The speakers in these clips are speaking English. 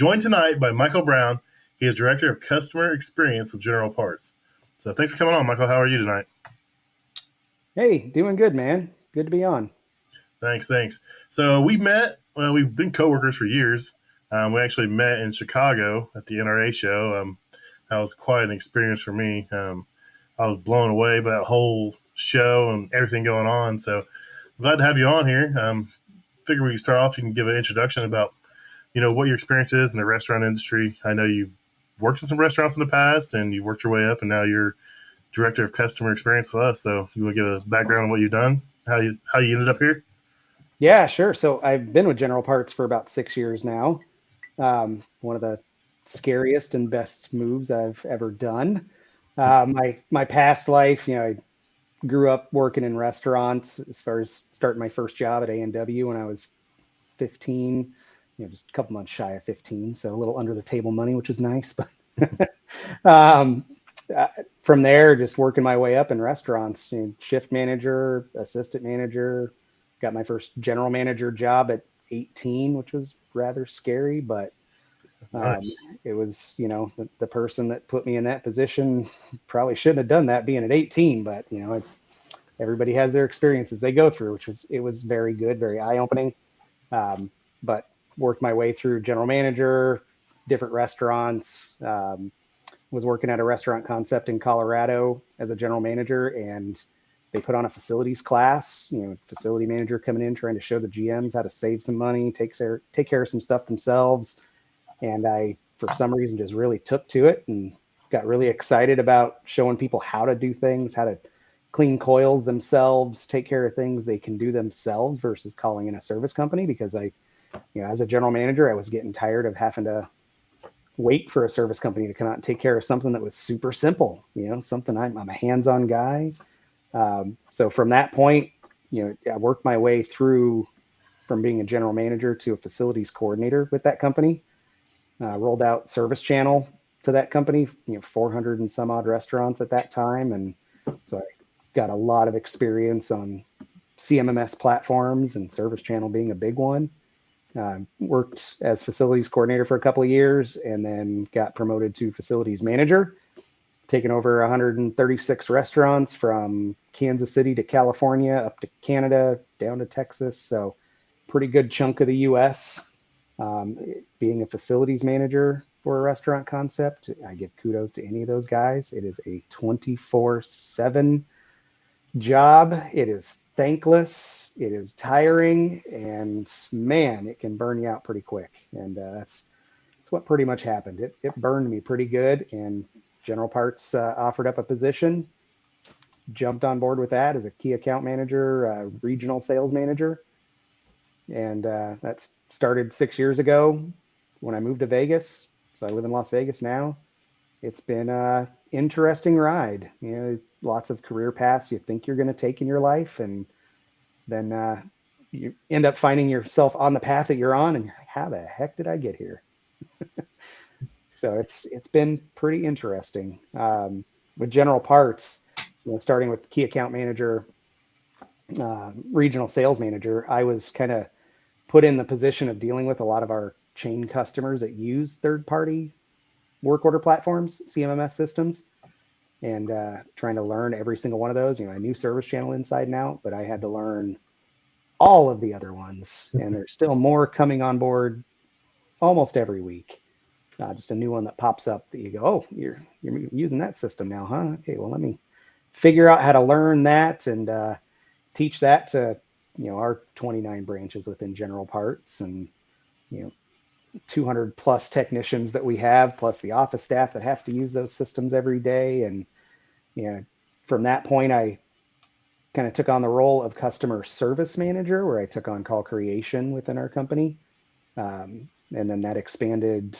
joined tonight by Michael Brown. He is Director of Customer Experience with General Parts. So thanks for coming on, Michael. How are you tonight? Hey, doing good, man. Good to be on. Thanks. So we met. Well, we've been coworkers for years. We actually met in Chicago at the NRA show. That was quite an experience for me. I was blown away by that whole show and everything going on. So glad to have you on here. Figure we can start off. You can give an introduction about what your experience is in the restaurant industry. I know you've worked in some restaurants in the past, and you've worked your way up, and now you're director of customer experience with us. So you want to give a background on what you've done, how you ended up here? Yeah, sure. So I've been with General Parts for about 6 years now. One of the scariest and best moves I've ever done. My past life, I grew up working in restaurants as far as starting my first job at A&W when I was 15, just a couple months shy of 15, so a little under the table money, which is nice. But um, uh, from there, just working my way up in restaurants, shift manager, assistant manager, got my first general manager job at 18, which was rather scary, but um, Nice. it was, the person that put me in that position probably shouldn't have done that being at 18, but, everybody has their experiences they go through, it was very good, very eye opening. Um, but worked my way through general manager, different restaurants. Was working at a restaurant concept in Colorado as a general manager, and they put on a facilities class. Facility manager coming in trying to show the GMs how to save some money, take care of some stuff themselves. And I, for some reason, just really took to it and got really excited about showing people how to do things, how to clean coils themselves, take care of things they can do themselves versus calling in a service company. Because as a general manager, I was getting tired of having to wait for a service company to come out and take care of something that was super simple. Something I'm a hands-on guy. So from that point, I worked my way through from being a general manager to a facilities coordinator with that company. Rolled out Service Channel to that company, 400 and some odd restaurants at that time. And so I got a lot of experience on CMMS platforms and Service Channel being a big one. Worked as facilities coordinator for a couple of years and then got promoted to facilities manager, taking over 136 restaurants from Kansas City to California, up to Canada, down to Texas. So pretty good chunk of the US. Being a facilities manager for a restaurant concept, I give kudos to any of those guys. It is a 24/7 job. It is thankless. It is tiring, and man, it can burn you out pretty quick. And that's what pretty much happened. It burned me pretty good, and General Parts offered up a position. Jumped on board with that as a key account manager, regional sales manager, and that started 6 years ago when I moved to Vegas. So I live in Las Vegas now. It's been a interesting ride. Lots of career paths you think you're going to take in your life, and then you end up finding yourself on the path that you're on, and you're like, how the heck did I get here? So it's been pretty interesting. With General Parts, starting with key account manager, regional sales manager, I was kind of put in the position of dealing with a lot of our chain customers that use third-party work order platforms, CMMS systems, and trying to learn every single one of those. I knew Service Channel inside and out, but I had to learn all of the other ones, and there's still more coming on board almost every week. Just a new one that pops up that you go, oh, you're using that system now, huh? Okay, well, let me figure out how to learn that and teach that to our 29 branches within General Parts, and you know 200 plus technicians that we have, plus the office staff that have to use those systems every day. And from that point, I kind of took on the role of customer service manager, where I took on call creation within our company. And then that expanded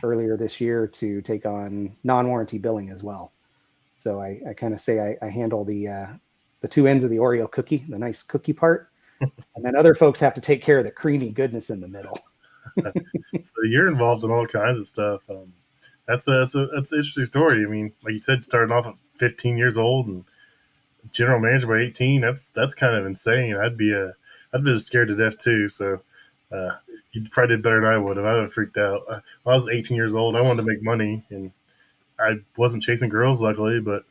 earlier this year to take on non-warranty billing as well. So I kind of say I handle the two ends of the Oreo cookie, the nice cookie part, and then other folks have to take care of the creamy goodness in the middle. So you're involved in all kinds of stuff. That's an interesting story. I mean, like you said, starting off at 15 years old and general manager by 18. That's kind of insane. I'd be scared to death too. So uh, You probably did better than I would have. I would have freaked out. When I was 18 years old. I wanted to make money, and I wasn't chasing girls, luckily. But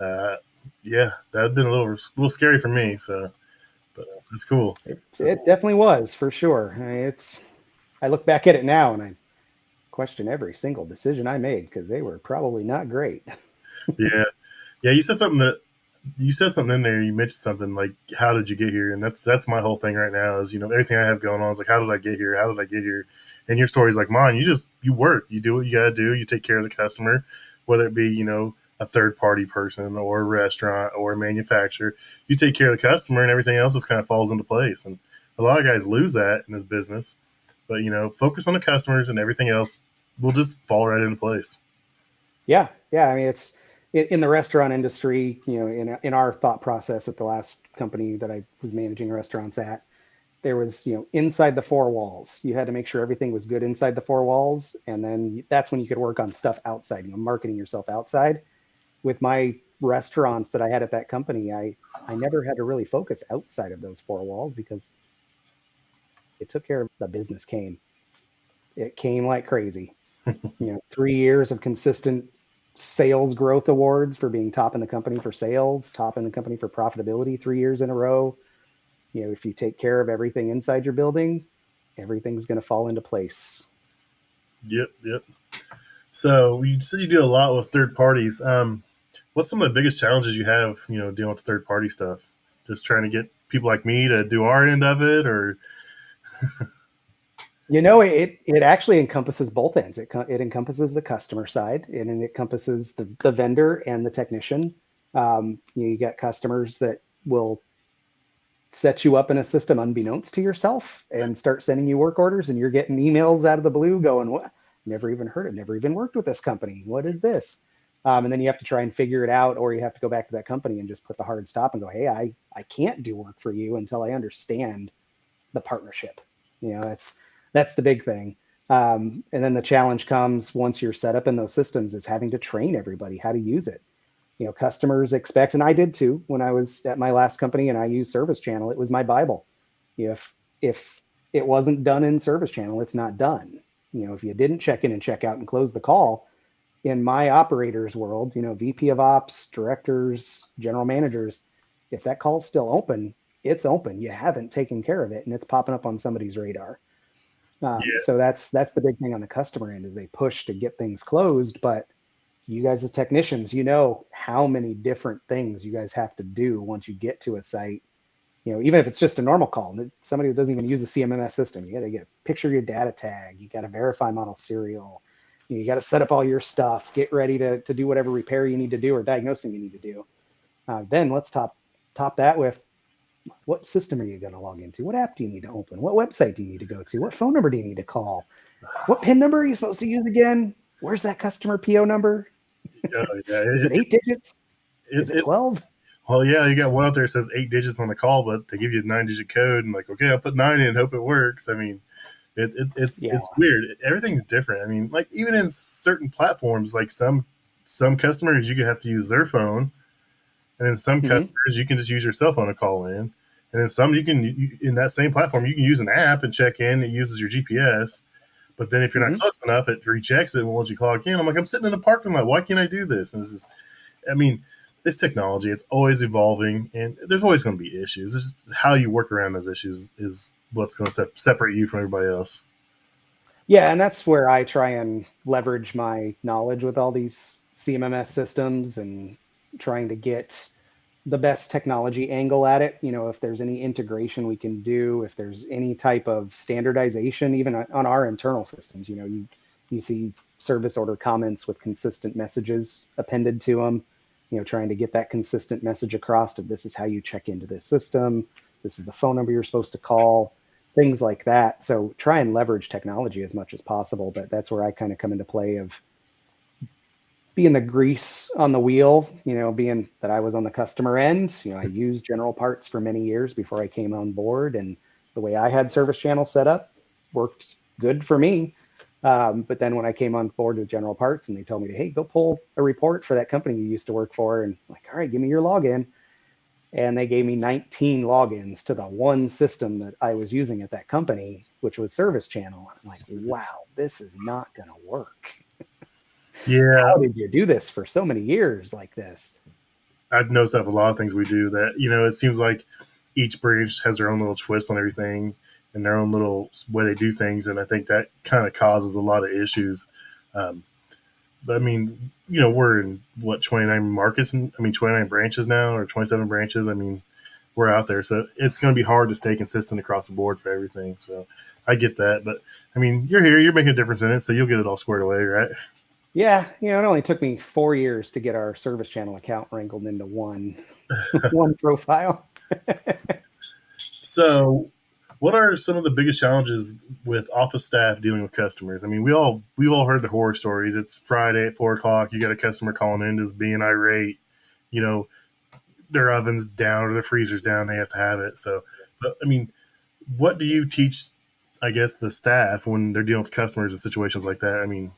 uh, yeah, that'd been a little scary for me. So, but it's cool. So It definitely was for sure. I look back at it now and I question every single decision I made because they were probably not great. yeah, yeah. You said something in there. You mentioned something like, "How did you get here?" And that's my whole thing right now. Is everything I have going on is like, "How did I get here? How did I get here?" And your story is like mine. You work, you do what you gotta do. You take care of the customer, whether it be a third party person or a restaurant or a manufacturer. You take care of the customer, and everything else just kind of falls into place. And a lot of guys lose that in this business. But focus on the customers, and everything else will just fall right into place. Yeah, yeah. I mean, it's in the restaurant industry. In our thought process at the last company that I was managing restaurants at, there was inside the four walls. You had to make sure everything was good inside the four walls, and then that's when you could work on stuff outside. Marketing yourself outside. With my restaurants that I had at that company, I never had to really focus outside of those four walls because it took care of the business came. It came like crazy. 3 years of consistent sales growth awards for being top in the company for sales, top in the company for profitability 3 years in a row. If you take care of everything inside your building, everything's going to fall into place. Yep, yep. So you said you do a lot with third parties. What's some of the biggest challenges you have, dealing with third party stuff? Just trying to get people like me to do our end of it, or It actually encompasses both ends. It encompasses the customer side, and it encompasses the vendor and the technician. You get customers that will set you up in a system unbeknownst to yourself and start sending you work orders, and you're getting emails out of the blue going, "What? Never even heard of, never even worked with this company. What is this?" And then you have to try and figure it out, or you have to go back to that company and just put the hard stop and go, "Hey, I can't do work for you until I understand the partnership." That's the big thing. And then the challenge comes once you're set up in those systems is having to train everybody how to use it. Customers expect, and I did too when I was at my last company and I used Service Channel. It was my Bible. If it wasn't done in Service Channel, it's not done. If you didn't check in and check out and close the call, in my operators world, VP of ops, directors, general managers, if that call's still open, it's open. You haven't taken care of it, and it's popping up on somebody's radar. yeah, So that's the big thing on the customer end is they push to get things closed, but you guys as technicians, how many different things you guys have to do once you get to a site. Even if it's just a normal call, somebody that doesn't even use a CMMS system, you got to get picture your data tag, you got to verify model serial, you got to set up all your stuff, get ready to do whatever repair you need to do or diagnosing you need to do. Then let's top that with what system are you going to log into? What app do you need to open? What website do you need to go to? What phone number do you need to call? What PIN number are you supposed to use again? Where's that customer PO number? yeah. Is it 8 digits? Is it It 12? well, yeah. You got one out there that says 8 digits on the call, but they give you a 9 digit code, and like, okay, I'll put 9 in, hope it works. I mean, Yeah. it's weird. Everything's different. I mean, like even in certain platforms, like some customers you can have to use their phone, and then some Mm-hmm. customers you can just use your cell phone to call in, and then some in that same platform you can use an app and check in. It uses your GPS, but then if you're not Mm-hmm. close enough, it rechecks it and won't let you clock in. I'm like, I'm sitting in a parking lot. Why can't I do this? And this is, I mean, this technology, it's always evolving, and there's always going to be issues. It's just how you work around those issues is what's going to separate you from everybody else. Yeah, and that's where I try and leverage my knowledge with all these CMMS systems and trying to get the best technology angle at it. If there's any integration we can do, if there's any type of standardization, even on our internal systems, you see service order comments with consistent messages appended to them, trying to get that consistent message across of this is how you check into this system. This is the phone number you're supposed to call, things like that. So try and leverage technology as much as possible. But that's where I kind of come into play of being the grease on the wheel, being that I was on the customer end. I used General Parts for many years before I came on board, and the way I had Service Channel set up worked good for me. But then when I came on board with General Parts and they told me to, hey, go pull a report for that company you used to work for, and I'm like, all right, give me your login. and they gave me 19 logins to the one system that I was using at that company, which was Service Channel. I'm like, wow, this is not going to work. Yeah, How did you do this for so many years like this? I've noticed that with a lot of things we do that, it seems like each branch has their own little twist on everything and their own little way they do things. And I think that kind of causes a lot of issues. Um, but I mean, we're in what, 29 markets, and 29 branches now, or 27 branches. I mean, we're out there. So it's going to be hard to stay consistent across the board for everything. So I get that. But I mean, you're here, you're making a difference in it. So you'll get it all squared away, right? Yeah, it only took me 4 years to get our Service Channel account wrangled into one profile. So, what are some of the biggest challenges with office staff dealing with customers? I mean, we've all heard the horror stories. It's Friday at 4 o'clock. You got a customer calling in just being irate. You know, their oven's down or their freezer's down. They have to have it. So, but I mean, what do you teach? I guess the staff when they're dealing with customers in situations like that. I mean,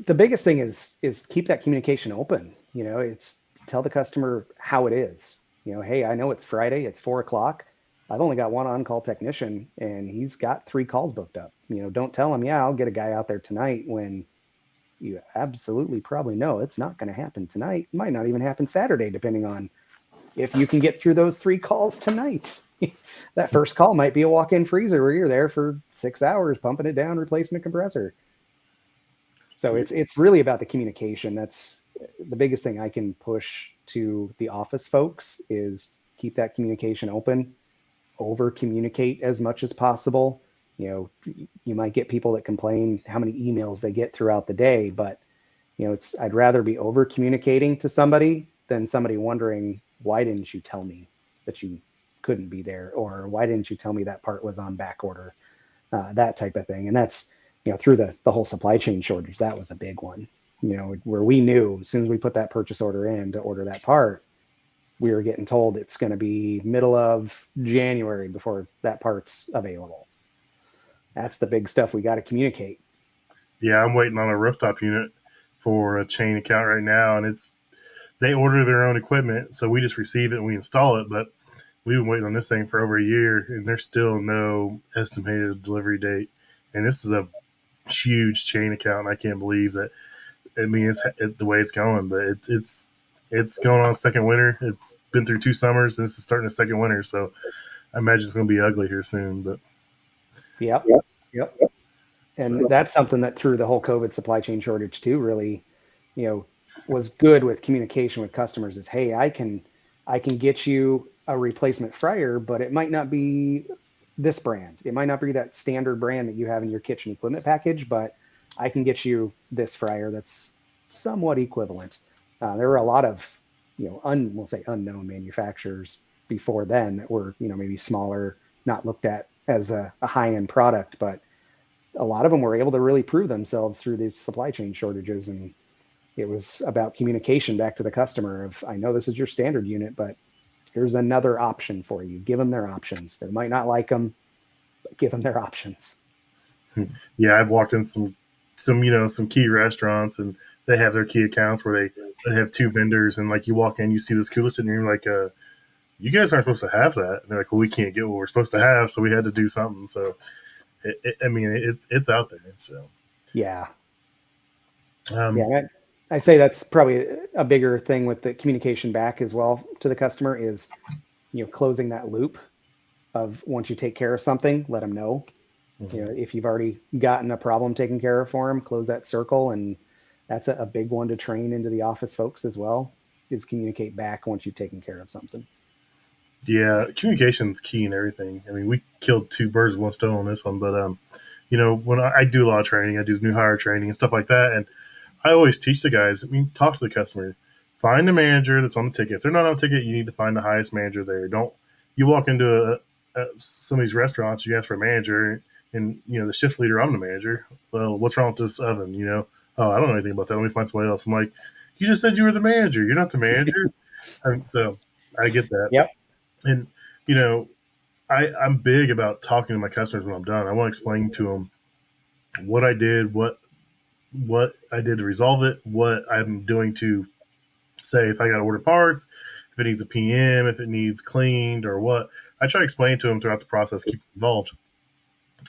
The biggest thing is keep that communication open. It's tell the customer how it is. Hey, I know it's Friday, it's 4 o'clock. I've only got one on-call technician and he's got 3 calls booked up. Don't tell him, yeah, I'll get a guy out there tonight when you absolutely probably know it's not going to happen tonight. It might not even happen Saturday, depending on if you can get through those 3 calls tonight. That first call might be a walk-in freezer where you're there for 6 hours pumping it down, replacing a compressor. So it's really about the communication. That's the biggest thing I can push to the office folks is keep that communication open, over communicate as much as possible. You might get people that complain how many emails they get throughout the day, but I'd rather be over communicating to somebody than somebody wondering, why didn't you tell me that you couldn't be there? Or why didn't you tell me that part was on back order? That type of thing. And that's, through the whole supply chain shortage, that was a big one, where we knew as soon as we put that purchase order in to order that part, we were getting told it's going to be middle of January before that part's available. That's the big stuff we got to communicate. yeah, I'm waiting on a rooftop unit for a chain account right now, and they order their own equipment, so we just receive it and we install it. But we've been waiting on this thing for over a year, and there's still no estimated delivery date. And this is a huge chain account, and I can't believe that. I mean, the way it's going, but it's going on second winter. It's been through 2 summers, and this is starting a second winter. So I imagine it's going to be ugly here soon. But Yep. Yep. And so that's something that through the whole COVID supply chain shortage too, really, was good with communication with customers is, hey, I can get you a replacement fryer, but it might not be this brand. It might not be that standard brand that you have in your kitchen equipment package, but I can get you this fryer that's somewhat equivalent. There were a lot of, we'll say unknown manufacturers before then that were, maybe smaller, not looked at as a high-end product, but a lot of them were able to really prove themselves through these supply chain shortages. And it was about communication back to the customer of, I know this is your standard unit, but here's another option for you. Give them their options. They might not like them, but give them their options. yeah, I've walked in some key restaurants, and they have their key accounts where they have two vendors, and like you walk in, you see this cooler sitting, and you're like, you guys aren't supposed to have that. And they're like, well, we can't get what we're supposed to have, so we had to do something. So it's out there. So Yeah. um, Yeah. I say that's probably a bigger thing with the communication back as well to the customer is, closing that loop of once you take care of something, let them know. If you've already gotten a problem taken care of for them, close that circle. And that's a big one to train into the office folks as well, is communicate back once you've taken care of something. yeah, communication's key in everything. I mean, we killed two birds with one stone on this one, but when I do a lot of training, I do new hire training and stuff like that, and I always teach the guys. I mean, talk to the customer, find the manager that's on the ticket. If they're not on the ticket, you need to find the highest manager there. Don't you walk into some of these restaurants, you ask for a manager, and the shift leader, I'm the manager. Well, what's wrong with this oven? Oh, I don't know anything about that. Let me find somebody else. I'm like, you just said you were the manager. You're not the manager. And so I get that. Yep. And you know, I'm big about talking to my customers when I'm done. I want to explain to them what I did, what I did to resolve it, what I'm doing to say if I got to order parts, if if it needs a PM, if it needs cleaned or what. I try to explain to them throughout the process, keep them involved,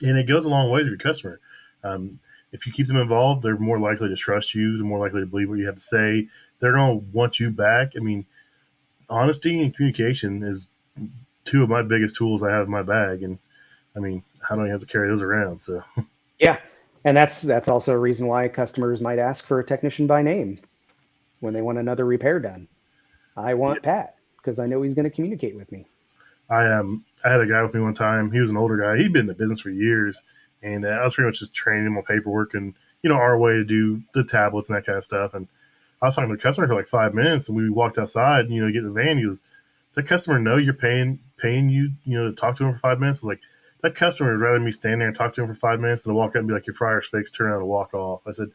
and it goes a long way to your customer. Um, if you keep them involved, they're more likely to trust you. They're more likely to believe what you have to say. They're going to want you back. I mean, honesty and communication is two of my biggest tools I have in my bag, and I mean, how do I have to carry those around? So Yeah. And that's also a reason why customers might ask for a technician by name when they want another repair done. I want Pat because I know he's going to communicate with me. I had a guy with me one time. He was an older guy. He'd been in the business for years, and I was pretty much just training him on paperwork and our way to do the tablets and that kind of stuff. And I was talking to the customer for like 5 minutes, and we walked outside. And, get in the van. He was, does that customer know you're paying you to talk to him for 5 minutes? I was like, that customer would rather me stand there and talk to him for 5 minutes than to walk up and be like, your fryer's fixed, turn around and walk off. I said,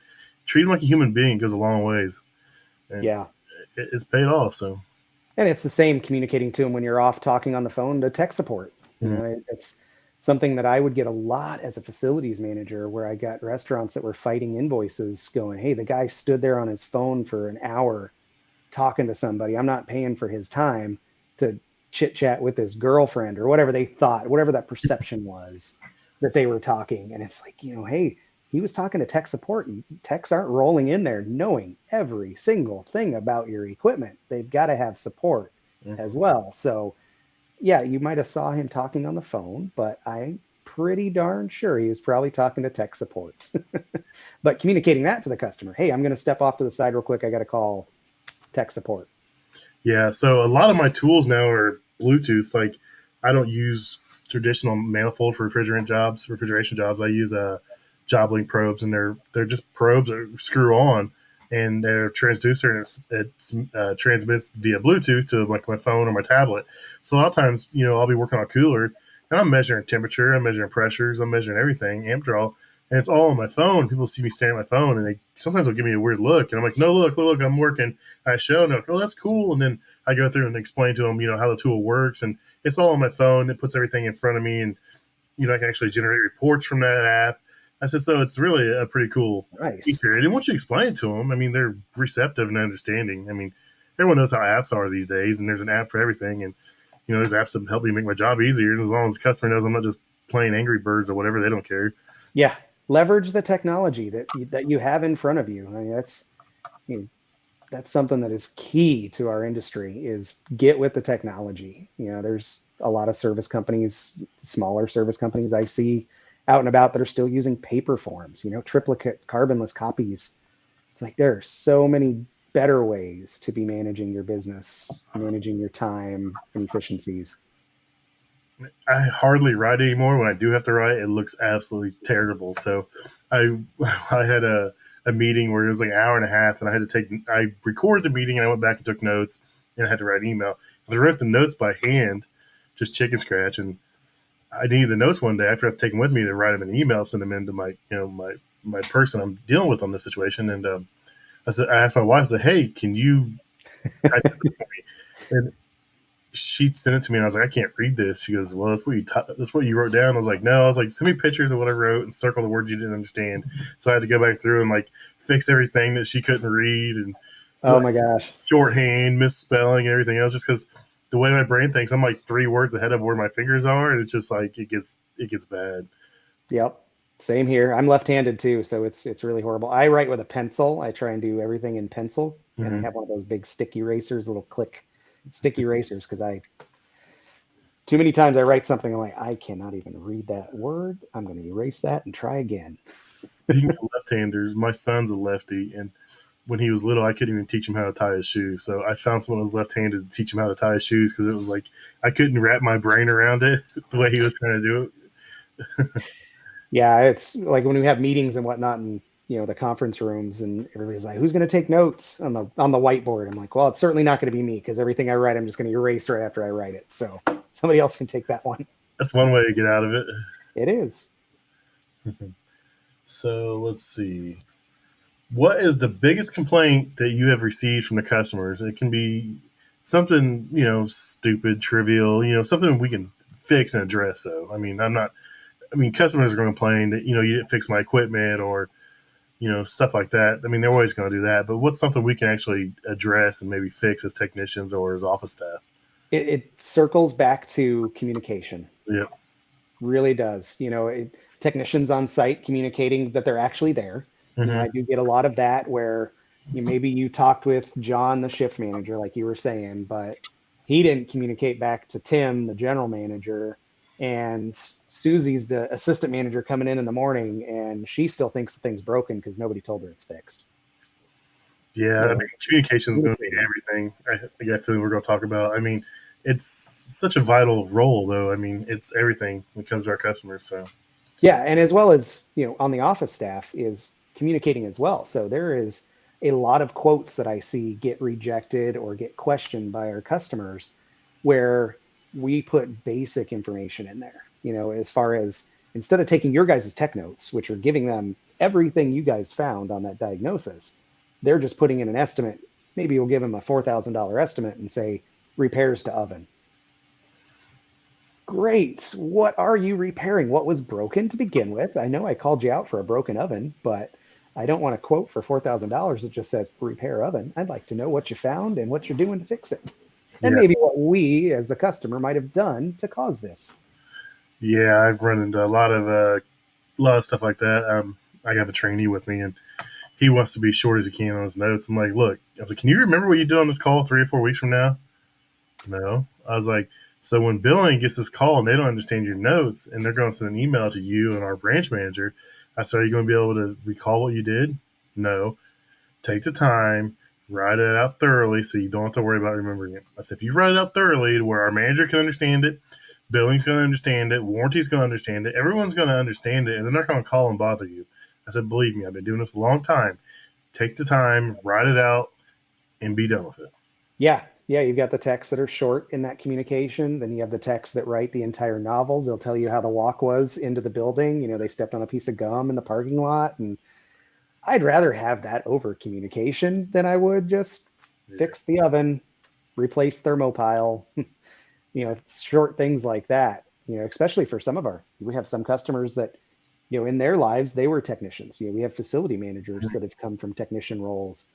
treat him like a human being. It goes a long ways, and Yeah. it's paid off. So. And it's the same communicating to them when you're off talking on the phone to tech support. It's something that I would get a lot as a facilities manager, where I got restaurants that were fighting invoices going, hey, the guy stood there on his phone for an hour talking to somebody. I'm not paying for his time to chit chat with his girlfriend or whatever they thought, whatever that perception was that they were talking. And it's like, hey, he was talking to tech support. Techs aren't rolling in there knowing every single thing about your equipment. They've got to have support as well. So yeah, you might have saw him talking on the phone, but I'm pretty darn sure he was probably talking to tech support. But communicating that to the customer, hey, I'm going to step off to the side real quick. I got to call tech support. Yeah, so a lot of my tools now are Bluetooth. Like, I don't use traditional manifold for refrigeration jobs. I use JobLink probes, and they're just probes that screw on, and they're transducer, and it transmits via Bluetooth to like my phone or my tablet. So a lot of times, I'll be working on a cooler, and I'm measuring temperature, I'm measuring pressures, I'm measuring everything, amp draw, and it's all on my phone. People see me staring at my phone, and they sometimes they'll give me a weird look, and I'm like, no, look, I'm working. I show, and they're like, oh, that's cool, and then I go through and explain to them, how the tool works, and it's all on my phone. It puts everything in front of me, and I can actually generate reports from that app. I said, so it's really a pretty cool feature. And once you explain it to them, I mean, they're receptive and understanding. I mean, everyone knows how apps are these days, and there's an app for everything. And, there's apps that help me make my job easier. And as long as the customer knows I'm not just playing Angry Birds or whatever, they don't care. Yeah. Leverage the technology that you have in front of you. I mean, that's something that is key to our industry, is get with the technology. There's a lot of service companies, smaller service companies I see out and about that are still using paper forms, triplicate carbonless copies. It's like, there are so many better ways to be managing your business, managing your time and efficiencies. I hardly write anymore. When I do have to write, it looks absolutely terrible. So I had a meeting where it was like an hour and a half, and I recorded the meeting, and I went back and took notes, and I had to write an email. I wrote the notes by hand, just chicken scratch, and I needed the notes one day. I forgot to take them with me to write them in an email, send them into my my person I'm dealing with on this situation. And I asked my wife, I said, hey, can you type this for me? And she sent it to me, and I was like, I can't read this. She goes, well, that's what you wrote down. I was like, no. I was like, send me pictures of what I wrote and circle the words you didn't understand. So I had to go back through and like fix everything that she couldn't read, and oh my gosh, shorthand, misspelling, and everything else, just because the way my brain thinks, I'm like 3 words ahead of where my fingers are, and it's just like it gets bad. Yep. Same here. I'm left-handed too, so it's really horrible. I write with a pencil. I try and do everything in pencil, and I have one of those big sticky erasers, little click sticky erasers, because too many times I write something, I'm like, I cannot even read that word. I'm going to erase that and try again. Speaking of left-handers, my son's a lefty, and when he was little, I couldn't even teach him how to tie his shoes. So I found someone who was left-handed to teach him how to tie his shoes, because it was like I couldn't wrap my brain around it the way he was trying to do it. Yeah, it's like when we have meetings and whatnot, and the conference rooms, and everybody's like, who's going to take notes on the whiteboard? I'm like, well, it's certainly not going to be me, because everything I write, I'm just going to erase right after I write it. So somebody else can take that one. That's one way to get out of it. It is. So let's see. What is the biggest complaint that you have received from the customers? It can be something, stupid, trivial, something we can fix and address. So, I mean, customers are going to complain that, you didn't fix my equipment, or, stuff like that. I mean, they're always going to do that, but what's something we can actually address and maybe fix as technicians or as office staff? It circles back to communication. Yep. Really does. Technicians on site communicating that they're actually there. Hmm. I do get a lot of that where maybe you talked with John, the shift manager, like you were saying, but he didn't communicate back to Tim, the general manager, and Susie's the assistant manager coming in the morning, and she still thinks the thing's broken because nobody told her it's fixed. Yeah, I You mean, know, communication is going to be communicating. everything. I get a feeling we're going to talk about. I mean, it's such a vital role, though. I mean, it's everything when it comes to our customers. So, Yeah, and as well as, on the office staff is communicating as well. So there is a lot of quotes that I see get rejected or get questioned by our customers where we put basic information in there, as far as instead of taking your guys' tech notes, which are giving them everything you guys found on that diagnosis, they're just putting in an estimate. Maybe you'll give them a $4,000 estimate and say repairs to oven. Great. What are you repairing? What was broken to begin with? I know I called you out for a broken oven, but I don't want a quote for $4,000 that just says repair oven. I'd like to know what you found and what you're doing to fix it. And yeah, maybe what we as a customer might have done to cause this. yeah, I've run into a lot of stuff like that. I have a trainee with me, and he wants to be short as he can on his notes. I'm like, look, I was like, can you remember what you did on this call 3 or 4 weeks from now? No. I was like, so when billing gets this call and they don't understand your notes and they're going to send an email to you and our branch manager, I said, are you going to be able to recall what you did? No. Take the time, write it out thoroughly so you don't have to worry about remembering it. I said, if you write it out thoroughly to where our manager can understand it, billing's going to understand it, warranty's going to understand it, everyone's going to understand it, and they're not going to call and bother you. I said, believe me, I've been doing this a long time. Take the time, write it out, and be done with it. Yeah. Yeah. You've got the texts that are short in that communication. Then you have the texts that write the entire novels. They'll tell you how the walk was into the building. They stepped on a piece of gum in the parking lot, and I'd rather have that over communication than I would just Yeah. fix the oven, replace thermopile, short things like that. Especially for we have some customers that, in their lives, they were technicians. We have facility managers that have come from technician roles,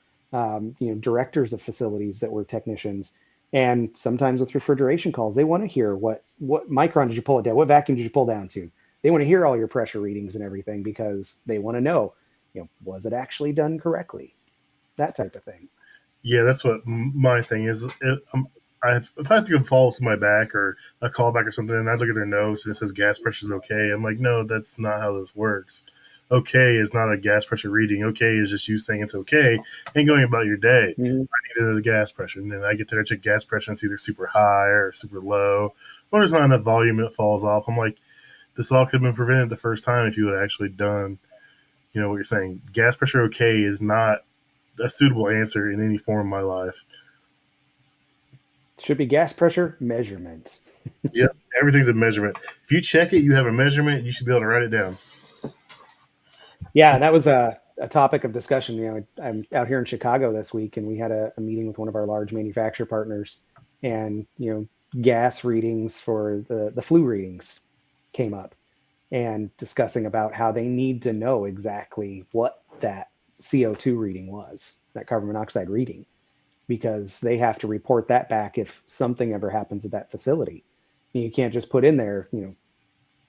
directors of facilities that were technicians. And sometimes with refrigeration calls, they want to hear what micron did you pull it down? What vacuum did you pull down to? They want to hear all your pressure readings and everything because they want to know, was it actually done correctly? That type of thing. Yeah, that's what my thing is. If I have to go follow somebody back or a callback or something, and I look at their notes and it says gas pressure is okay, I'm like, no, that's not how this works. Okay is not a gas pressure reading. Okay is just you saying it's okay and going about your day. Mhm. I needed a gas pressure, and then I get there to check gas pressure and it's either super high or super low, or there's not enough volume and it falls off. I'm like, this all could have been prevented the first time if you had actually done, what you're saying. Gas pressure okay is not a suitable answer in any form of my life. Should be gas pressure measurement. Yep, everything's a measurement. If you check it, you have a measurement. You should be able to write it down. Yeah, that was a topic of discussion. I'm out here in Chicago this week, and we had a meeting with one of our large manufacturer partners, and gas readings for the flue readings came up, and discussing about how they need to know exactly what that CO2 reading was, that carbon monoxide reading, because they have to report that back if something ever happens at that facility. You can't just put in there,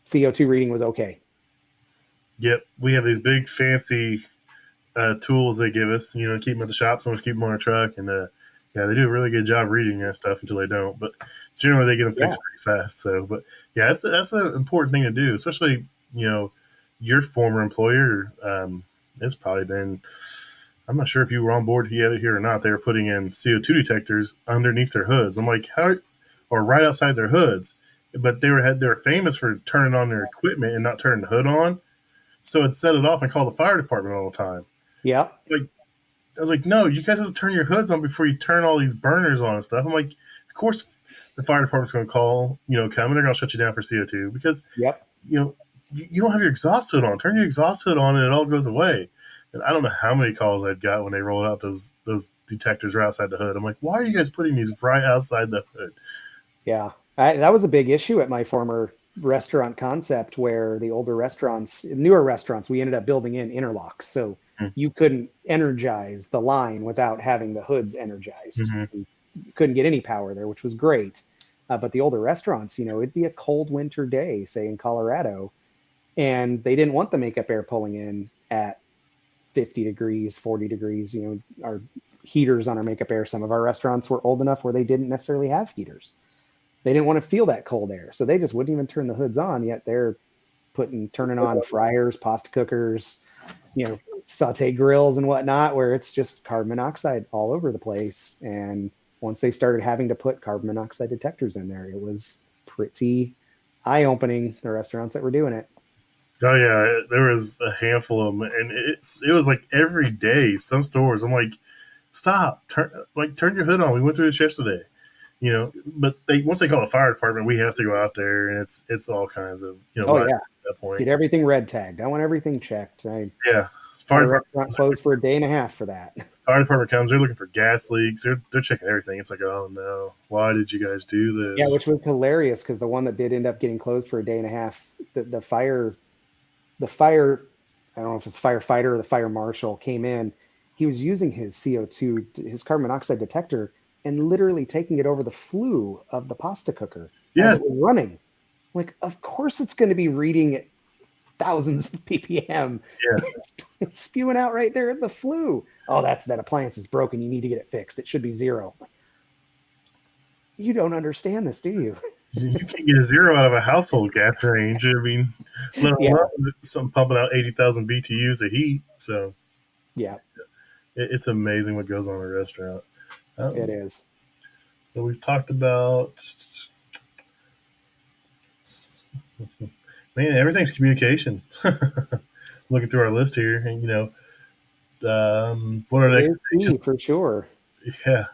CO2 reading was okay. Yep, we have these big fancy tools they give us. Keep them at the shop. Someone's keep them on a truck, and yeah, they do a really good job reading that stuff until they don't. But generally, they get them Yeah. fixed pretty fast. So, but yeah, that's an important thing to do, especially your former employer. It's probably been. I'm not sure if you were on board here or not. They were putting in CO2 detectors underneath their hoods. I'm like, how, or right outside their hoods. But they were famous for turning on their equipment and not turning the hood on. So it set it off and called the fire department all the time. Yeah. Like, I was like, no, you guys have to turn your hoods on before you turn all these burners on and stuff. I'm like, of course the fire department's going to call, come and they're going to shut you down for CO2 because, Yep. you know, you don't have your exhaust hood on. Turn your exhaust hood on and it all goes away. And I don't know how many calls I've got when they rolled out those detectors right outside the hood. I'm like, why are you guys putting these right outside the hood? Yeah, that was a big issue at my former restaurant concept where the older restaurants, newer restaurants, we ended up building in interlocks. So you couldn't energize the line without having the hoods energized. Hmm. You couldn't get any power there, which was great. But the older restaurants, it'd be a cold winter day, say in Colorado, and they didn't want the makeup air pulling in at 50 degrees, 40 degrees. Our heaters on our makeup air, some of our restaurants were old enough where they didn't necessarily have heaters. They didn't want to feel that cold air. So they just wouldn't even turn the hoods on, yet they're turning on fryers, pasta cookers, saute grills and whatnot, where it's just carbon monoxide all over the place. And once they started having to put carbon monoxide detectors in there, it was pretty eye-opening, the restaurants that were doing it. Oh yeah, there was a handful of them, and it was like every day. Some stores, I'm like, stop, turn your hood on. We went through this yesterday, But once they call the fire department, we have to go out there, and it's all kinds of Oh live yeah, at that point. get everything red tagged. I want everything checked. I Yeah, had fire a department, restaurant closed for a day and a half for that. fire department comes. They're looking for gas leaks. They're checking everything. It's like, oh no, why did you guys do Yeah, this? which was hilarious because the one that did end up getting closed for a day and a half, the fire, I don't know if it's firefighter or the fire marshal came in. He was using his CO2, his carbon monoxide detector, and literally taking it over the flue of the pasta cooker as Yes, it was running. Like, of course it's going to be reading at thousands of ppm. yeah. It's spewing out right there at the flue. Oh, that appliance is broken. You need to get it fixed. It should be zero. You don't understand this, do you? You can't get a zero out of a household gas range. I mean, let Yeah, alone something pumping out 80,000 BTUs of heat. So yeah, it's amazing what goes on in a restaurant. it Um, is. but we've talked about, man, everything's communication. Looking through our list here, and what are It the is expectations? key for sure. Yeah,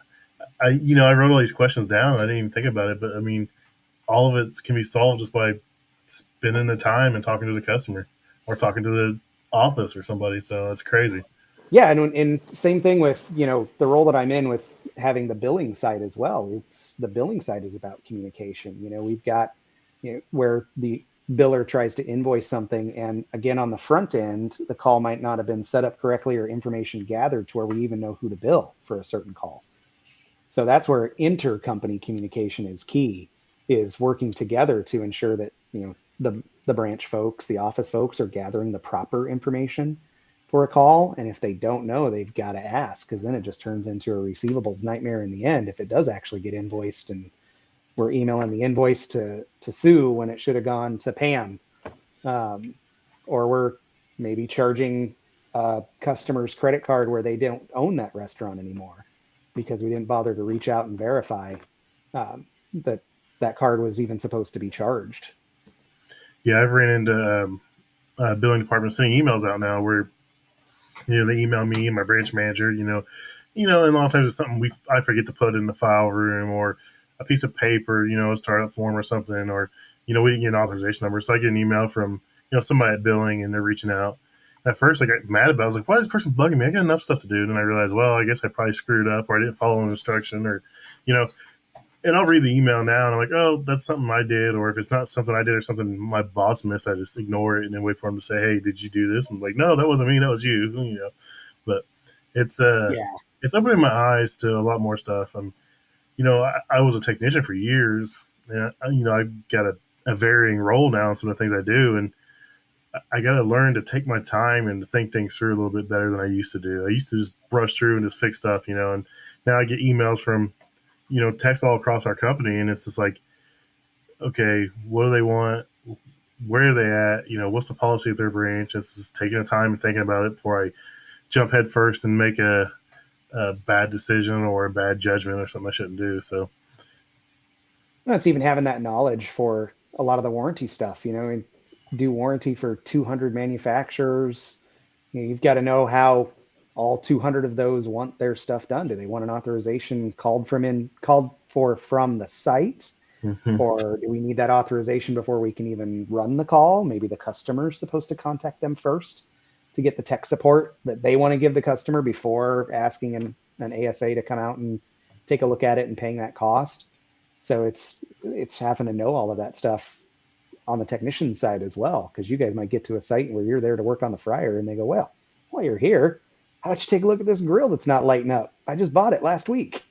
I wrote all these questions down. I didn't even think about it, but I mean, all of it can be solved just by spending the time and talking to the customer or talking to the office or somebody. So it's crazy. Yeah, and same thing with the role that I'm in with having the billing side as well. It's the billing side is about communication. We've got where the biller tries to invoice something, and again on the front end, the call might not have been set up correctly or information gathered to where we even know who to bill for a certain call. So that's where intercompany communication is key, is working together to ensure that the branch folks, the office folks are gathering the proper information for a call. And if they don't know, they've got to ask, because then it just turns into a receivables nightmare in the end if it does actually get invoiced and we're emailing the invoice to Sue when it should have gone to Pam. Um, or we're maybe charging a customer's credit card where they don't own that restaurant anymore because we didn't bother to reach out and verify that that card was even supposed to be charged. Yeah, I've ran into billing department sending emails out now where they email me and my branch manager. And a lot of times it's something I forget to put in the file room or a piece of paper, a startup form or something, or we didn't get an authorization number, so I get an email from somebody at billing and they're reaching out. At first, I got mad about it. I was like, why is this person bugging me? I got enough stuff to do. And I realized, well, I guess I probably screwed up or I didn't follow an instruction or, you know, and I'll read the email now and I'm like, oh, that's something I did. Or if it's not something I did or something my boss missed, I just ignore it and then wait for him to say, hey, did you do this? I'm like, no, that wasn't me. That was you. But it's, uh, Yeah. it's opening my eyes to a lot more stuff. I was a technician for years and, I got a varying role now in some of the things I do. And I got to learn to take my time and to think things through a little bit better than I used to do. I used to just brush through and just fix stuff, and now I get emails from, texts all across our company. And it's just like, okay, what do they want? Where are they at? What's the policy of their branch? It's just taking the time and thinking about it before I jump head first and make a bad decision or a bad judgment or something I shouldn't do. So, That's even having that knowledge for a lot of the warranty stuff, and do warranty for 200 manufacturers. You've got to know how all 200 of those want their stuff done. Do they want an authorization called for from the site? mhm. Or do we need that authorization before we can even run the call? Maybe the customer's supposed to contact them first to get the tech support that they want to give the customer before asking an ASA to come out and take a look at it and paying that cost. So it's having to know all of that stuff on the technician side as well, because you guys might get to a site where you're there to work on the fryer and they go, well, While you're here, how about you take a look at this grill that's not lighting up? I just bought it last week.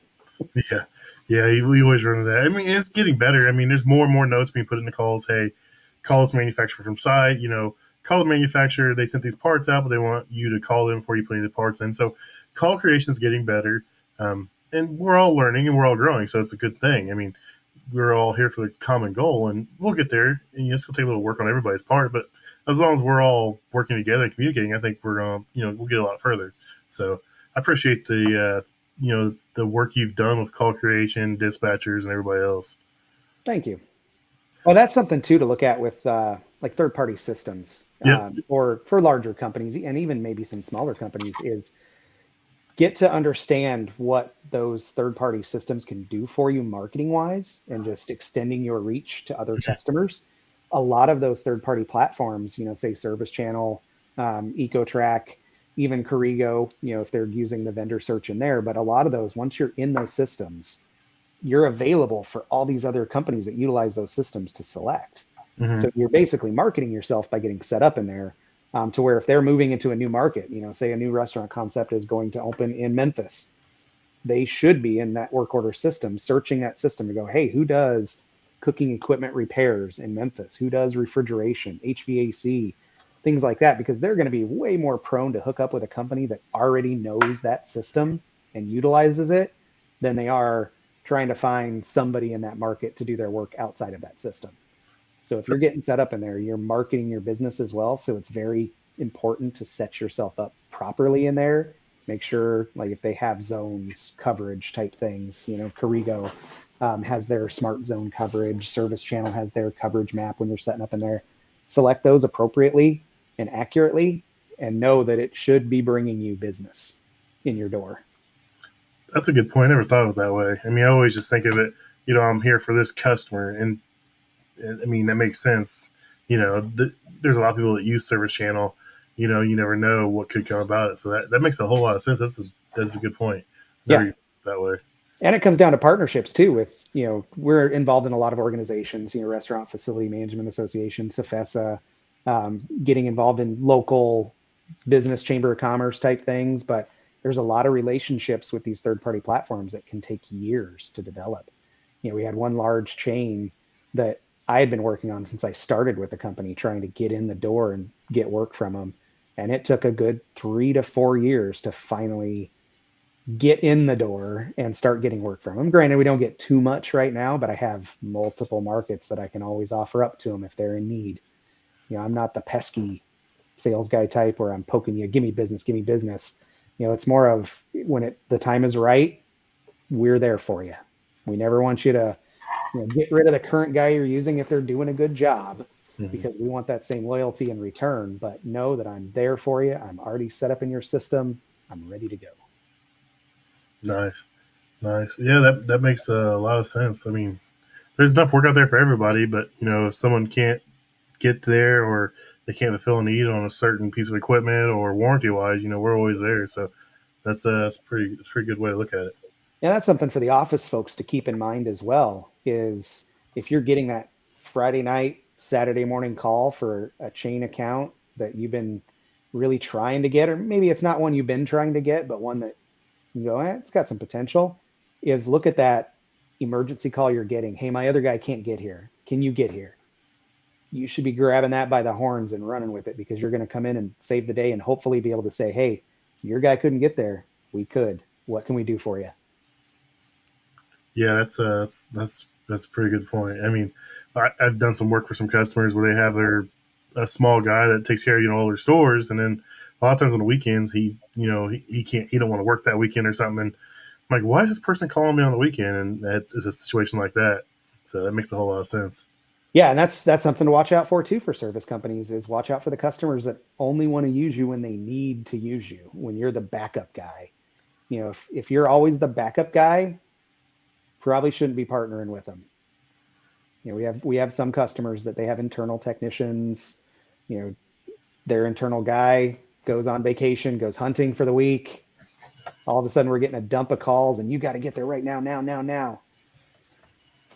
Yeah, yeah, we always run into that. I mean, it's getting better. I mean, there's more and more notes being put into calls. Hey, call this manufacturer from site. Call the manufacturer. They sent these parts out, but they want you to call them before you put any of the parts in. So, call creation is getting better, and we're all learning and we're all growing. So it's a good thing. I mean, we're all here for the common goal, and we'll get there. And it's gonna take a little work on everybody's part, but as long as we're all working together and communicating, I think we'll get a lot further. So I appreciate the work you've done with call creation, dispatchers, and everybody else. Thank you. Well, that's something too to look at with like third-party systems, Yep. or for larger companies and even maybe some smaller companies, is get to understand what those third-party systems can do for you marketing-wise and just extending your reach to other customers. A lot of those third-party platforms, say Service Channel, EcoTrack, even Corrigo, if they're using the vendor search in there, but a lot of those, once you're in those systems, you're available for all these other companies that utilize those systems to select. Mm-hmm. So you're basically marketing yourself by getting set up in there, to where if they're moving into a new market, say a new restaurant concept is going to open in Memphis, they should be in that work order system, searching that system to go, hey, who does cooking equipment repairs in Memphis? Who does refrigeration, HVAC, things like that? Because they're going to be way more prone to hook up with a company that already knows that system and utilizes it than they are trying to find somebody in that market to do their work outside of that system. So if you're getting set up in there, you're marketing your business as well. So it's very important to set yourself up properly in there. Make sure, like, if they have zones coverage type things, Corrigo has their smart zone coverage. Service Channel has their coverage map when you're setting up in there. Select those appropriately and accurately, and know that it should be bringing you business in your door. That's a good point. I never thought of it that way. I mean, I always just think of it, I'm here for this customer. And I mean, that makes sense. There's a lot of people that use Service Channel. You never know what could come about it. So that makes a whole lot of sense. That's a good point. Yeah. Never that way. And it comes down to partnerships too with, we're involved in a lot of organizations, Restaurant Facility Management Association, CFESA, getting involved in local business chamber of commerce type things. But there's a lot of relationships with these third-party platforms that can take years to develop. We had one large chain that I had been working on since I started with the company, trying to get in the door and get work from them. And it took a good 3 to 4 years to finally get in the door and start getting work from them. Granted, we don't get too much right now, but I have multiple markets that I can always offer up to them if they're in need. I'm not the pesky sales guy type where I'm poking you, give me business, give me business. It's more of when the time is right, we're there for you. We never want you to get rid of the current guy you're using if they're doing a good job, because we want that same loyalty in return. But know that I'm there for you. I'm already set up in your system. I'm ready to go. Nice. Yeah, that makes a lot of sense. I mean, there's enough work out there for everybody, but if someone can't get there or they can't fulfill a need on a certain piece of equipment or warranty wise, we're always there. So that's a pretty good way to look at it. And that's something for the office folks to keep in mind as well, is if you're getting that Friday night, Saturday morning call for a chain account that you've been really trying to get, or maybe it's not one you've been trying to get, but one that you go, it's got some potential, is look at that emergency call you're getting. Hey, my other guy can't get here. Can you get here? You should be grabbing that by the horns and running with it, because you're going to come in and save the day and hopefully be able to say, hey, your guy couldn't get there. We could. What can we do for you? Yeah, that's a pretty good point. I mean, I've done some work for some customers where they have a small guy that takes care of all their stores, and then a lot of times on the weekends he don't want to work that weekend or something. And I'm like, why is this person calling me on the weekend? And it's a situation like that. So that makes a whole lot of sense. Yeah, and that's something to watch out for too for service companies, is watch out for the customers that only want to use you when they need to use you, when you're the backup guy. If you're always the backup guy, probably shouldn't be partnering with them. We have some customers that they have internal technicians, their internal guy goes on vacation, goes hunting for the week. All of a sudden we're getting a dump of calls and you got to get there right now.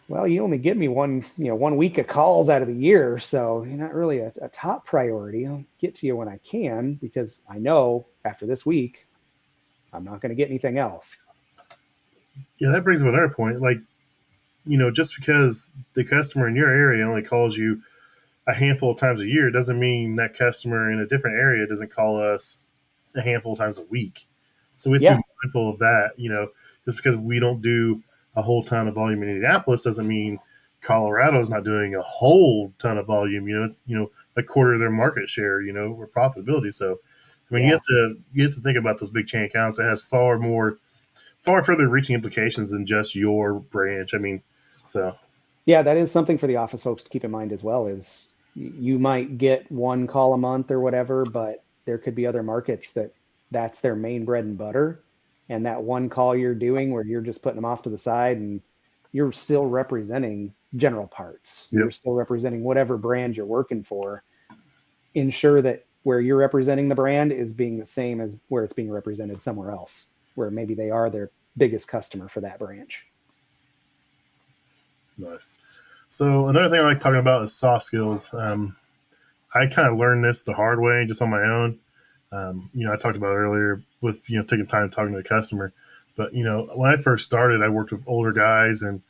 Well, you only give me one week of calls out of the year. So you're not really a top priority. I'll get to you when I can, because I know after this week, I'm not going to get anything else. Yeah, that brings up another point. Like, just because the customer in your area only calls you a handful of times a year doesn't mean that customer in a different area doesn't call us a handful of times a week. So we have to Yeah, be mindful of that. Just because we don't do a whole ton of volume in Indianapolis doesn't mean Colorado's not doing a whole ton of volume. It's a quarter of their market share. Or profitability. So, I mean, yeah. you have to think about those big chain accounts. It has far further reaching implications than just your branch. I mean, so Yeah, that is something for the office folks to keep in mind as well is you might get one call a month or whatever, but there could be other markets that's their main bread and butter. And that one call you're doing where you're just putting them off to the side and you're still representing General Parts. You're yep. still representing whatever brand you're working for. Ensure that where you're representing the brand is being the same as where it's being represented somewhere else, where maybe they are their biggest customer for that branch. Nice. So another thing I like talking about is soft skills. I kind of learned this the hard way, just on my own. I talked about earlier with taking time talking to the customer. But when I first started, I worked with older guys, and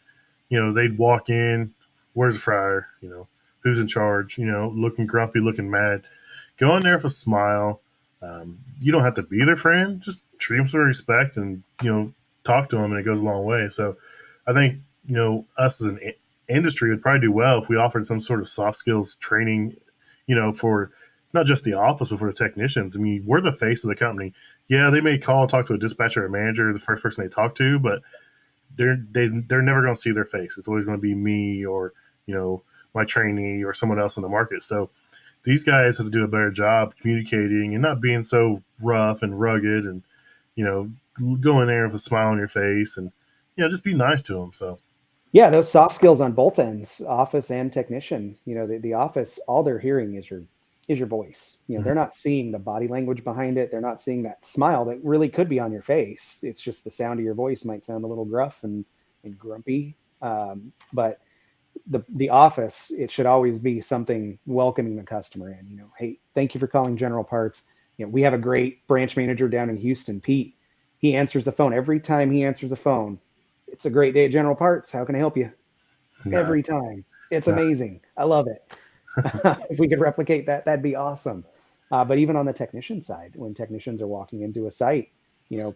they'd walk in, where's the fryer? Who's in charge? Looking grumpy, looking mad. Go in there with a smile. You don't have to be their friend. Just treat them with respect, and talk to them, and it goes a long way. So, I think us as an industry would probably do well if we offered some sort of soft skills training. For not just the office, but for the technicians. I mean, we're the face of the company. Yeah, they may call and talk to a dispatcher or a manager, the first person they talk to, but they're never going to see their face. It's always going to be me or my trainee or someone else in the market. So these guys have to do a better job communicating and not being so rough and rugged, and go in there with a smile on your face, and just be nice to them. So Yeah, those soft skills on both ends, office and technician. The office, all they're hearing is your voice. They're not seeing the body language behind it. They're not seeing that smile that really could be on your face. It's just the sound of your voice might sound a little gruff and grumpy. But the office, it should always be something welcoming the customer in. Hey, thank you for calling General Parts. We have a great branch manager down in Houston, Pete. He answers the phone every time he answers the phone. It's a great day at General Parts. How can I help you? nice, Every time. It's nice. amazing. I love it. If we could replicate that, that'd be awesome. But even on the technician side, when technicians are walking into a site, you know,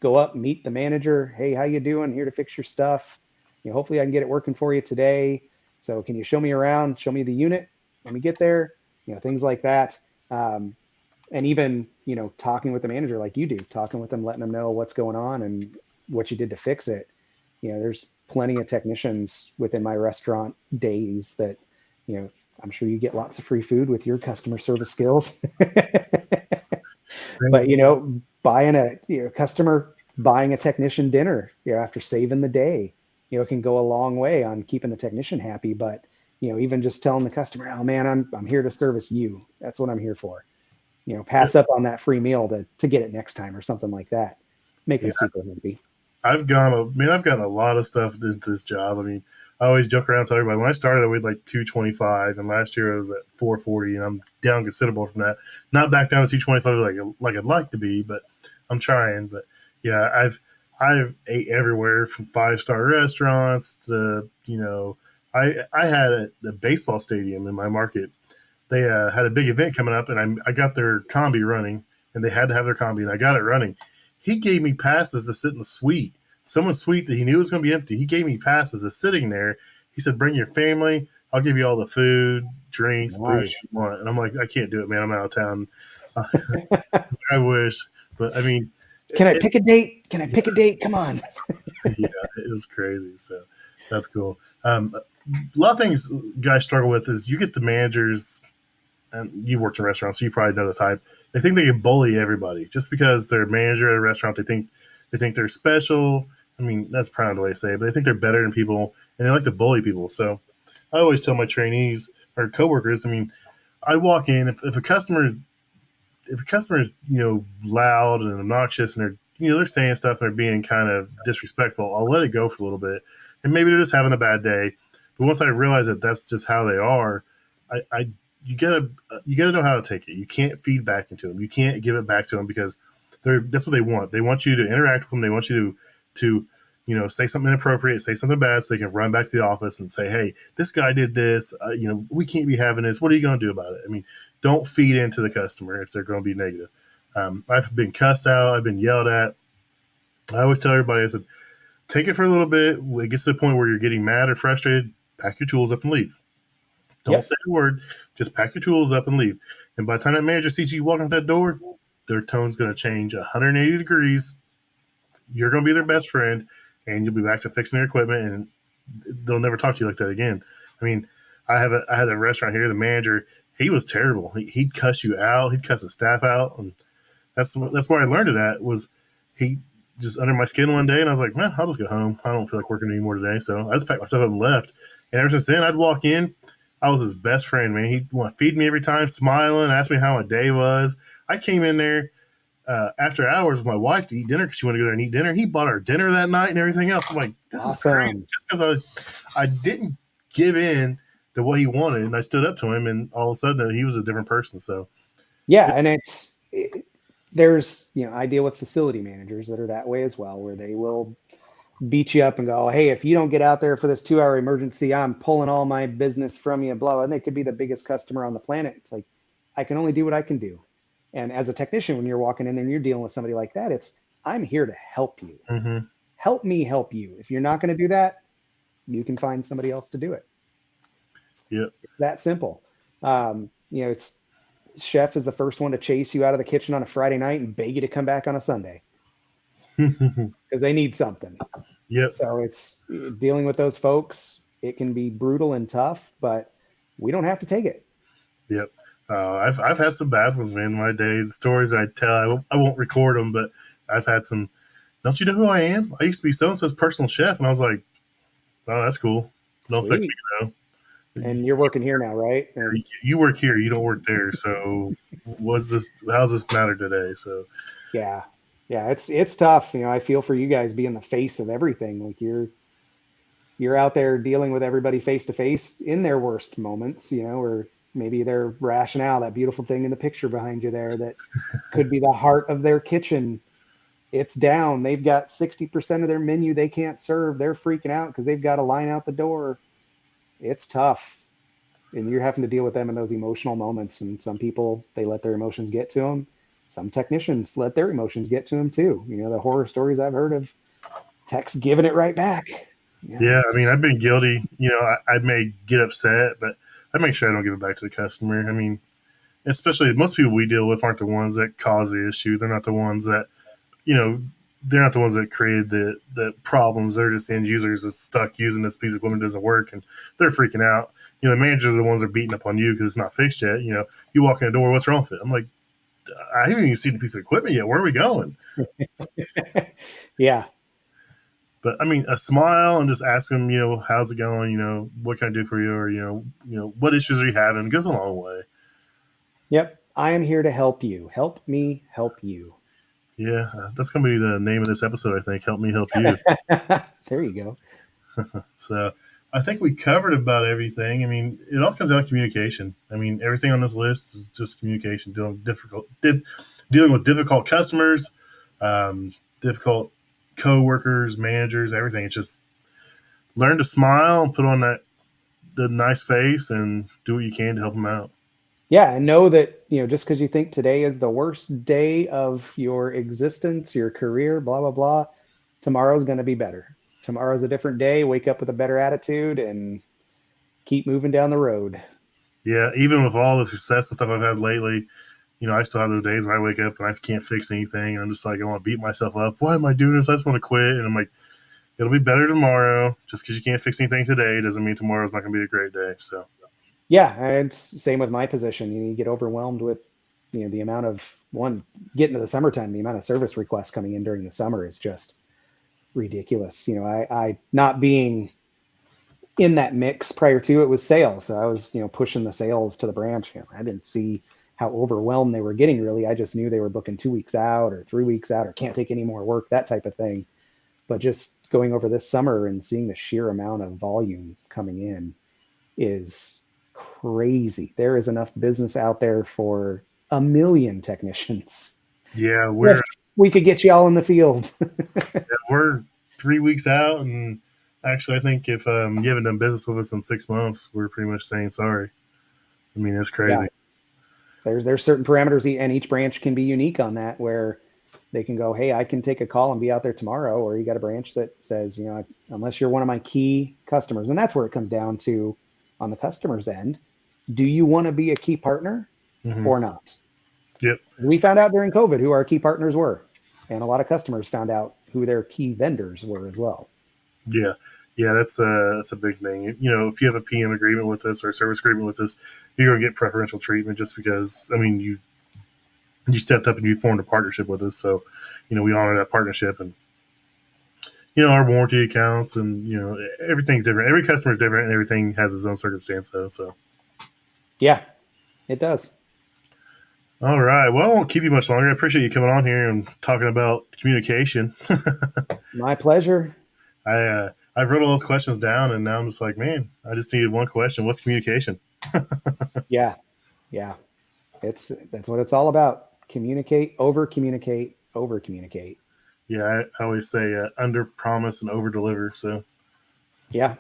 go up, meet the manager. Hey, how you doing? Here to fix your stuff. Hopefully I can get it working for you today. So can you show me around? Show me the unit. Let me get there. Things like that. And even talking with the manager like you do, talking with them, letting them know what's going on and what you did to fix it. There's plenty of technicians within my restaurant days that, I'm sure you get lots of free food with your customer service skills. But buying a customer buying a technician dinner, after saving the day, can go a long way on keeping the technician happy. But even just telling the customer, oh man, I'm here to service you. That's what I'm here for. Pass up on that free meal to get it next time or something like that. Make them Yeah, super happy. I've gotten a lot of stuff into this job. I mean, I always joke around, tell everybody when I started, I weighed like 225, and last year I was at 440, and I'm down considerable from that. Not back down to 225 like I'd like to be, but I'm trying. But yeah, I've ate everywhere from 5-star restaurants to I had the baseball stadium in my market. They had a big event coming up, and I got their combi running, and they had to have their combi, and I got it running. He gave me passes to sit in the suite, someone's suite that he knew was going to be empty. He gave me passes to sitting there. He said, "Bring your family. I'll give you all the food, drinks, booze Nice. you want." And I'm like, "I can't do it, man. I'm out of town." I wish, but I mean, Can I pick a date? Can I pick a date? Come on. yeah, it was crazy. So that's cool. A lot of things guys struggle with is you get the managers, and you worked in restaurants, so you probably know the type. They think they can bully everybody just because they're a manager at a restaurant. They think they're special. I mean, that's probably the way to say it, but they think they're better than people, and they like to bully people. So I always tell my trainees or coworkers. I mean, I walk in if a customer's loud and obnoxious, and they're saying stuff and they're being kind of disrespectful, I'll let it go for a little bit, and maybe they're just having a bad day. But once I realize that that's just how they are, I you gotta know how to take it. You can't feed back into them. You can't give it back to them because that's what they want. They want you to interact with them. They want you to say something inappropriate, say something bad, so they can run back to the office and say, "Hey, this guy did this. We can't be having this. What are you going to do about it?" I mean, don't feed into the customer if they're going to be negative. I've been cussed out. I've been yelled at. I always tell everybody, I said, take it for a little bit. When it gets to the point where you're getting mad or frustrated, pack your tools up and leave. Don't say a word. Just pack your tools up and leave. And by the time that manager sees you walking out that door, their tone's going to change 180 degrees. You're going to be their best friend, and you'll be back to fixing their equipment, and they'll never talk to you like that again. I mean, I had a restaurant here. The manager, he was terrible. He'd cuss you out. He'd cuss the staff out, and that's where I learned it at. Was he just under my skin one day, and I was like, man, I'll just go home. I don't feel like working anymore today. So I just packed myself up and left. And ever since then, I'd walk in. I was his best friend, man. He'd want to feed me every time, smiling, ask me how my day was. I came in there after hours with my wife to eat dinner because she wanted to go there and eat dinner. He bought our dinner that night and everything else. I'm like, this is crazy. Just because I didn't give in to what he wanted, and I stood up to him, and all of a sudden he was a different person. So yeah, and there's I deal with facility managers that are that way as well, where they will beat you up and go, hey, if you don't get out there for this 2-hour emergency, I'm pulling all my business from you, blah, blah. And they could be the biggest customer on the planet. It's like, I can only do what I can do. And as a technician, when you're walking in there and you're dealing with somebody like that, I'm here to help you. Mm-hmm. Help me help you. If you're not going to do that, you can find somebody else to do it. Yeah. It's that simple. It's chef is the first one to chase you out of the kitchen on a Friday night and beg you to come back on a Sunday because they need something. Yep. So it's dealing with those folks. It can be brutal and tough, but we don't have to take it. Yep. I've had some bad ones, man. In my day, the stories I tell, I won't record them, but I've had some. Don't you know who I am? I used to be so and so's personal chef, and I was like, "Oh, that's cool. Don't affect me, though." And you're working here now, right? You work here. You don't work there. So, how's this matter today? So, yeah, it's tough. I feel for you guys being the face of everything. Like you're out there dealing with everybody face to face in their worst moments. Or maybe their rationale, that beautiful thing in the picture behind you there, that could be the heart of their kitchen. It's down. They've got 60% of their menu they can't serve. They're freaking out because they've got a line out the door. It's tough. And you're having to deal with them in those emotional moments. And some people, they let their emotions get to them. Some technicians let their emotions get to them too. The horror stories I've heard of techs giving it right back. Yeah, I mean, I've been guilty. I may get upset, but I make sure I don't give it back to the customer. I mean, especially most people we deal with aren't the ones that cause the issue. They're not the ones that, they're not the ones that created the problems. They're just end users that's stuck using this piece of equipment doesn't work, and they're freaking out. The managers are the ones that are beating up on you because it's not fixed yet. You walk in the door, what's wrong with it? I'm like, I haven't even seen the piece of equipment yet. Where are we going? Yeah. But I mean, a smile and just ask them, how's it going? What can I do for you? Or, what issues are you having? It goes a long way. Yep. I am here to help you. Help me help you. Yeah. That's going to be the name of this episode, I think. Help me help you. There you go. So I think we covered about everything. I mean, it all comes down to communication. I mean, everything on this list is just communication, dealing with difficult customers, difficult co-workers, managers, everything. It's just learn to smile and put on the nice face and do what you can to help them out. Yeah, and know that, just because you think today is the worst day of your existence, your career, blah, blah, blah, tomorrow's going to be better. Tomorrow's a different day. Wake up with a better attitude and keep moving down the road. Yeah, even with all the success and stuff I've had lately, I still have those days where I wake up and I can't fix anything. And I'm just like, I want to beat myself up. Why am I doing this? I just want to quit. And I'm like, it'll be better tomorrow. Just because you can't fix anything today doesn't mean tomorrow's not going to be a great day. So, yeah, and it's same with my position. You get overwhelmed with, the amount of getting to the summertime, the amount of service requests coming in during the summer is just ridiculous. I not being in that mix prior to it was sales. So I was, pushing the sales to the branch. I didn't see how overwhelmed they were getting really. I just knew they were booking 2 weeks out or 3 weeks out or can't take any more work, that type of thing. But just going over this summer and seeing the sheer amount of volume coming in is crazy. There is enough business out there for a million technicians. Yeah, If we could get you all in the field. we're 3 weeks out, and actually, I think if you haven't done business with us in 6 months, we're pretty much saying sorry. I mean, it's Yeah, crazy. there's certain parameters, and each branch can be unique on that, where they can go, hey, I can take a call and be out there tomorrow, or you got a branch that says, unless you're one of my key customers, and that's where it comes down to on the customer's end. Do you want to be a key partner Hmm. or not? Yep. We found out during COVID who our key partners were, and a lot of customers found out who their key vendors were as well. Yeah. Yeah, that's a big thing. You know, if you have a PM agreement with us or a service agreement with us, you're gonna get preferential treatment just because. I mean, you stepped up and you formed a partnership with us, so we honor that partnership, and our warranty accounts, and everything's different. Every customer is different, and everything has its own circumstance, though. So, Yeah, it does. all right. Well, I won't keep you much longer. I appreciate you coming on here and talking about communication. My pleasure. I wrote all those questions down, and now I'm just like, man, I just needed one question. What's communication? Yeah, yeah. That's what it's all about. Communicate, over communicate, over communicate. Yeah, I always say under promise and over deliver. So, Yeah,